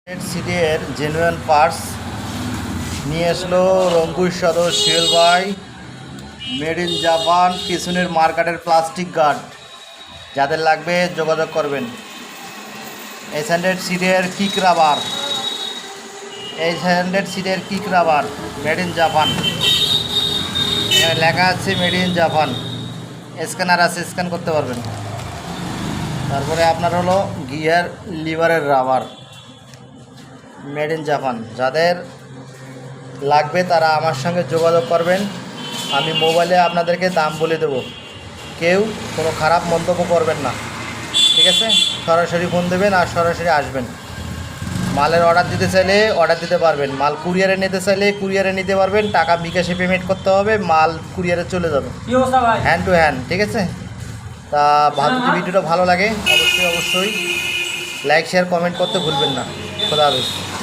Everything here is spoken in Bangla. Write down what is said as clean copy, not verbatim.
সিডের জেনুইন পার্টস নিয়ে আসলো রঙ্গুর সদর শিল ভাই। মেড ইন জাপান, পিছনের মার্কেটের প্লাস্টিক গার্ড। যাদের লাগবে যোগাযোগ করবেন। S100 সিডের কিক রাবার, S100 সিডের kick rubber made in Japan. এখানে লেখা আছে মেড ইন জাপান, স্ক্যানার আছে, স্ক্যান করতে পারবেন। তারপরে আপনার হলো গিয়ার লিভারের রাবার মেড ইন জাপান। যাদের লাগবে তারা আমার সঙ্গে যোগাযোগ করবেন। আমি মোবাইলে আপনাদেরকে দাম বলে দেবো, কেউ কোনো খারাপ মন্তব্য করবেন না, ঠিক আছে? সরাসরি ফোন দেবেন আর সরাসরি আসবেন। মালের অর্ডার দিতে চাইলে অর্ডার দিতে পারবেন, মাল কুরিয়ারে নিতে চাইলে কুরিয়ারে নিতে পারবেন। টাকা বিকাশে পেমেন্ট করতে হবে, মাল কুরিয়ারে চলে যাবে হ্যান্ড টু হ্যান্ড, ঠিক আছে? তা যদি ভিডিওটা ভালো লাগে অবশ্যই লাইক শেয়ার কমেন্ট করতে ভুলবেন না। খোদা হাফেজ।